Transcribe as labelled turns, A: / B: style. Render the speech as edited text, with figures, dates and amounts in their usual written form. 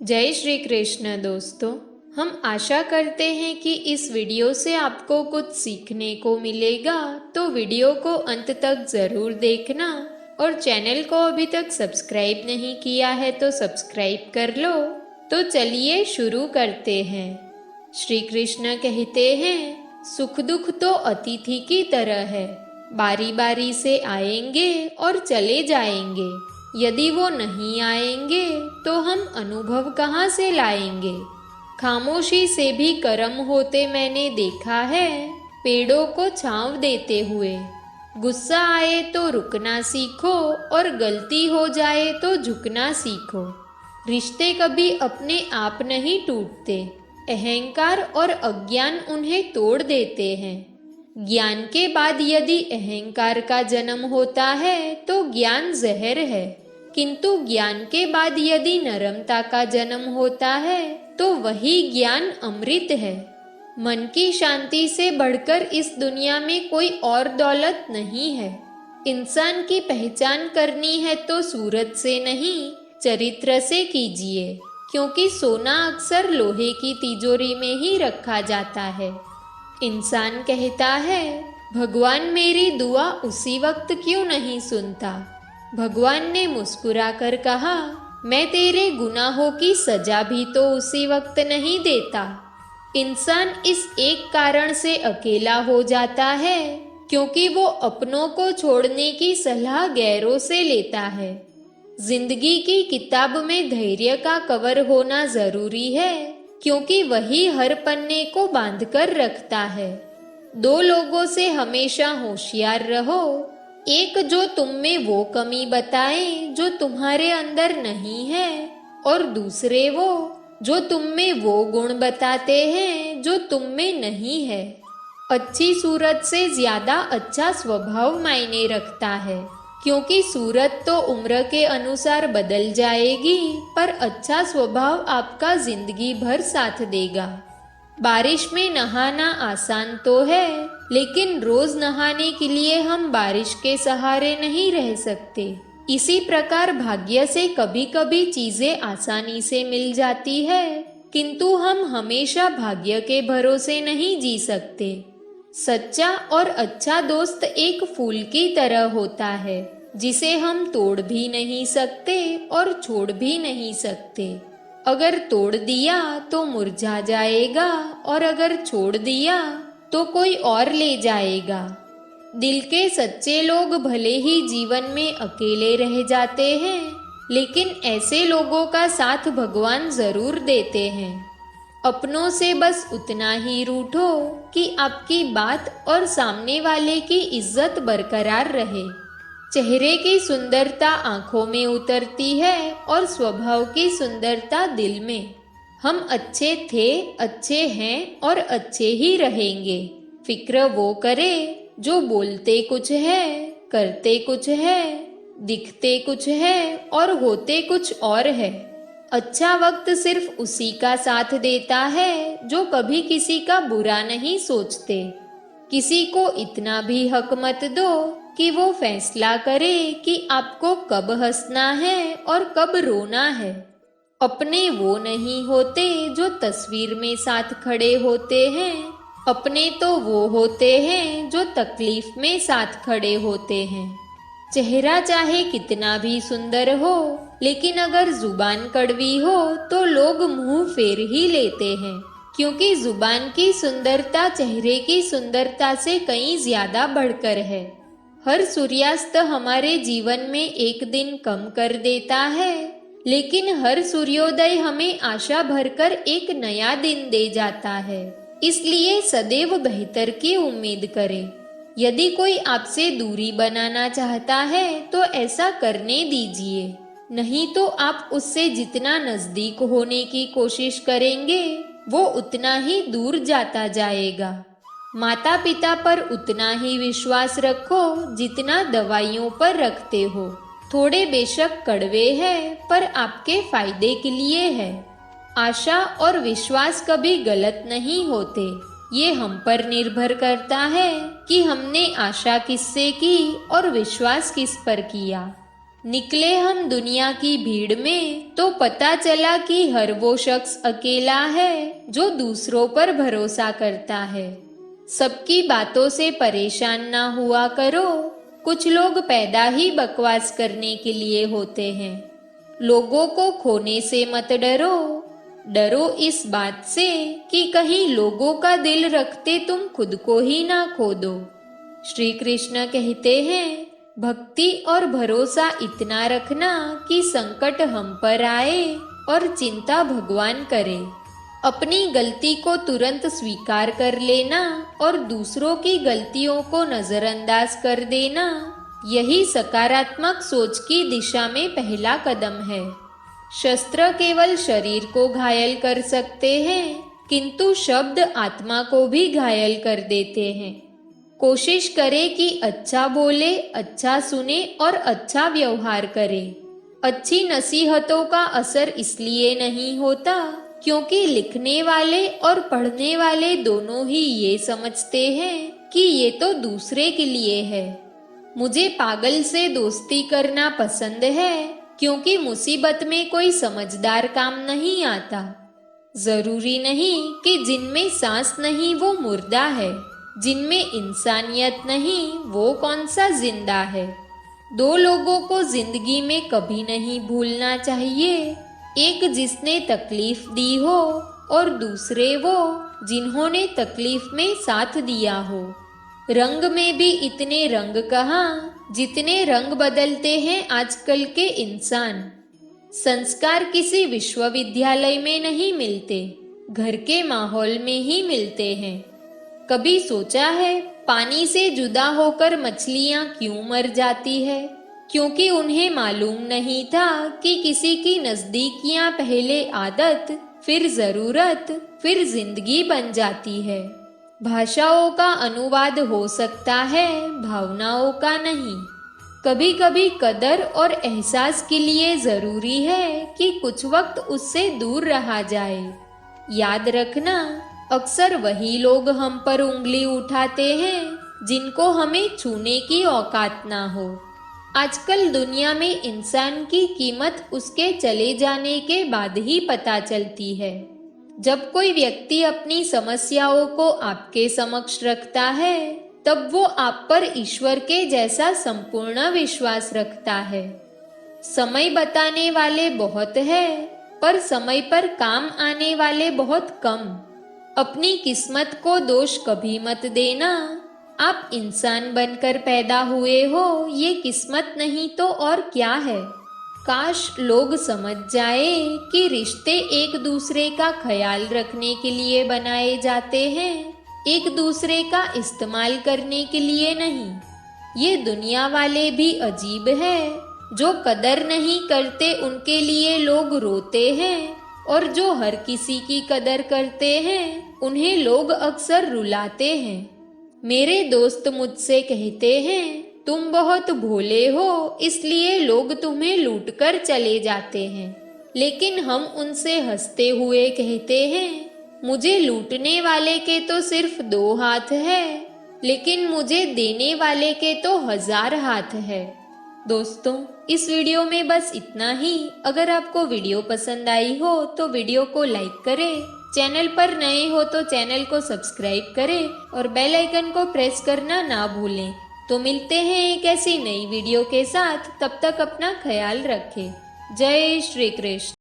A: जय श्री कृष्ण दोस्तों। हम आशा करते हैं कि इस वीडियो से आपको कुछ सीखने को मिलेगा, तो वीडियो को अंत तक ज़रूर देखना और चैनल को अभी तक सब्सक्राइब नहीं किया है तो सब्सक्राइब कर लो। तो चलिए शुरू करते हैं। श्री कृष्ण कहते हैं, सुख दुख तो अतिथि की तरह है, बारी बारी से आएंगे और चले जाएंगे। यदि वो नहीं आएंगे तो हम अनुभव कहाँ से लाएंगे। खामोशी से भी कर्म होते मैंने देखा है, पेड़ों को छांव देते हुए। गुस्सा आए तो रुकना सीखो और गलती हो जाए तो झुकना सीखो। रिश्ते कभी अपने आप नहीं टूटते, अहंकार और अज्ञान उन्हें तोड़ देते हैं। ज्ञान के बाद यदि अहंकार का जन्म होता है तो ज्ञान जहर है, किंतु ज्ञान के बाद यदि नरमता का जन्म होता है तो वही ज्ञान अमृत है। मन की शांति से बढ़कर इस दुनिया में कोई और दौलत नहीं है। इंसान की पहचान करनी है तो सूरत से नहीं, चरित्र से कीजिए, क्योंकि सोना अक्सर लोहे की तिजोरी में ही रखा जाता है। इंसान कहता है, भगवान मेरी दुआ उसी वक्त क्यों नहीं सुनता। भगवान ने मुस्कुराकर कहा, मैं तेरे गुनाहों की सजा भी तो उसी वक्त नहीं देता। इंसान इस एक कारण से अकेला हो जाता है क्योंकि वो अपनों को छोड़ने की सलाह गैरों से लेता है। जिंदगी की किताब में धैर्य का कवर होना जरूरी है, क्योंकि वही हर पन्ने को बांधकर रखता है। दो लोगों से हमेशा होशियार रहो, एक जो तुम में वो कमी बताए जो तुम्हारे अंदर नहीं है, और दूसरे वो जो तुम में वो गुण बताते हैं जो तुम में नहीं है। अच्छी सूरत से ज्यादा अच्छा स्वभाव मायने रखता है, क्योंकि सूरत तो उम्र के अनुसार बदल जाएगी, पर अच्छा स्वभाव आपका जिंदगी भर साथ देगा। बारिश में नहाना आसान तो है, लेकिन रोज नहाने के लिए हम बारिश के सहारे नहीं रह सकते। इसी प्रकार भाग्य से कभी कभी चीजें आसानी से मिल जाती है, किंतु हम हमेशा भाग्य के भरोसे नहीं जी सकते। सच्चा और अच्छा दोस्त एक फूल की तरह होता है, जिसे हम तोड़ भी नहीं सकते और छोड़ भी नहीं सकते। अगर तोड़ दिया तो मुरझा जाएगा, और अगर छोड़ दिया तो कोई और ले जाएगा। दिल के सच्चे लोग भले ही जीवन में अकेले रह जाते हैं, लेकिन ऐसे लोगों का साथ भगवान जरूर देते हैं। अपनों से बस उतना ही रूठो कि आपकी बात और सामने वाले की इज्जत बरकरार रहे। चेहरे की सुंदरता आंखों में उतरती है और स्वभाव की सुंदरता दिल में। हम अच्छे थे, अच्छे हैं और अच्छे ही रहेंगे। फिक्र वो करे जो बोलते कुछ है, करते कुछ है, दिखते कुछ है और होते कुछ और है। अच्छा वक्त सिर्फ उसी का साथ देता है जो कभी किसी का बुरा नहीं सोचते। किसी को इतना भी हक मत दो कि वो फैसला करे कि आपको कब हंसना है और कब रोना है। अपने वो नहीं होते जो तस्वीर में साथ खड़े होते हैं, अपने तो वो होते हैं जो तकलीफ में साथ खड़े होते हैं। चेहरा चाहे कितना भी सुंदर हो, लेकिन अगर जुबान कड़वी हो तो लोग मुंह फेर ही लेते हैं, क्योंकि जुबान की सुंदरता चेहरे की सुंदरता से कहीं ज्यादा बढ़कर है। हर सूर्यास्त हमारे जीवन में एक दिन कम कर देता है, लेकिन हर सूर्योदय हमें आशा भरकर एक नया दिन दे जाता है। इसलिए सदैव बेहतर की उम्मीद करें। यदि कोई आपसे दूरी बनाना चाहता है तो ऐसा करने दीजिए, नहीं तो आप उससे जितना नजदीक होने की कोशिश करेंगे वो उतना ही दूर जाता जाएगा। माता पिता पर उतना ही विश्वास रखो जितना दवाइयों पर रखते हो। थोड़े बेशक कड़वे हैं, पर आपके फायदे के लिए है। आशा और विश्वास कभी गलत नहीं होते। ये हम पर निर्भर करता है कि हमने आशा किससे की और विश्वास किस पर किया। निकले हम दुनिया की भीड़ में तो पता चला कि हर वो शख्स अकेला है जो दूसरों पर भरोसा करता है। सबकी बातों से परेशान ना हुआ करो, कुछ लोग पैदा ही बकवास करने के लिए होते हैं। लोगों को खोने से मत डरो, डरो इस बात से कि कहीं लोगों का दिल रखते तुम खुद को ही ना खो दो। श्री कृष्ण कहते हैं, भक्ति और भरोसा इतना रखना कि संकट हम पर आए और चिंता भगवान करे। अपनी गलती को तुरंत स्वीकार कर लेना और दूसरों की गलतियों को नजरअंदाज कर देना, यही सकारात्मक सोच की दिशा में पहला कदम है। शस्त्र केवल शरीर को घायल कर सकते हैं, किंतु शब्द आत्मा को भी घायल कर देते हैं। कोशिश करें कि अच्छा बोले, अच्छा सुने और अच्छा व्यवहार करें। अच्छी नसीहतों का असर इसलिए नहीं होता क्योंकि लिखने वाले और पढ़ने वाले दोनों ही ये समझते हैं कि ये तो दूसरे के लिए है। मुझे पागल से दोस्ती करना पसंद है क्योंकि मुसीबत में कोई समझदार काम नहीं आता। जरूरी नहीं कि जिनमें सांस नहीं वो मुर्दा है, जिनमें इंसानियत नहीं वो कौन सा जिंदा है। दो लोगों को जिंदगी में कभी नहीं भूलना चाहिए, एक जिसने तकलीफ दी हो और दूसरे वो जिन्होंने तकलीफ में साथ दिया हो। रंग में भी इतने रंग कहाँ जितने रंग बदलते हैं आजकल के इंसान। संस्कार किसी विश्वविद्यालय में नहीं मिलते, घर के माहौल में ही मिलते हैं। कभी सोचा है पानी से जुदा होकर मछलियां क्यों मर जाती है? क्योंकि उन्हें मालूम नहीं था कि किसी की नजदीकियां पहले आदत, फिर जरूरत, फिर जिंदगी बन जाती है। भाषाओं का अनुवाद हो सकता है, भावनाओं का नहीं। कभी कभी कदर और एहसास के लिए जरूरी है कि कुछ वक्त उससे दूर रहा जाए। याद रखना, अक्सर वही लोग हम पर उंगली उठाते हैं जिनको हमें छूने की औकात ना हो। आजकल दुनिया में इंसान की कीमत उसके चले जाने के बाद ही पता चलती है। जब कोई व्यक्ति अपनी समस्याओं को आपके समक्ष रखता है, तब वो आप पर ईश्वर के जैसा संपूर्ण विश्वास रखता है। समय बताने वाले बहुत है, पर समय पर काम आने वाले बहुत कम। अपनी किस्मत को दोष कभी मत देना। आप इंसान बनकर पैदा हुए हो, ये किस्मत नहीं तो और क्या है। काश लोग समझ जाए कि रिश्ते एक दूसरे का ख्याल रखने के लिए बनाए जाते हैं, एक दूसरे का इस्तेमाल करने के लिए नहीं। ये दुनिया वाले भी अजीब है, जो कदर नहीं करते उनके लिए लोग रोते हैं, और जो हर किसी की कदर करते हैं उन्हें लोग अक्सर रुलाते हैं। मेरे दोस्त मुझसे कहते हैं, तुम बहुत भोले हो इसलिए लोग तुम्हें लूट कर चले जाते हैं। लेकिन हम उनसे हंसते हुए कहते हैं, मुझे लूटने वाले के तो सिर्फ 2 हाथ है, लेकिन मुझे देने वाले के तो 1000 हाथ है। दोस्तों, इस वीडियो में बस इतना ही। अगर आपको वीडियो पसंद आई हो तो वीडियो को लाइक करें, चैनल पर नए हो तो चैनल को सब्सक्राइब करें और बेल आइकन को प्रेस करना ना भूलें। तो मिलते हैं एक ऐसी नई वीडियो के साथ, तब तक अपना ख्याल रखें। जय श्री कृष्ण।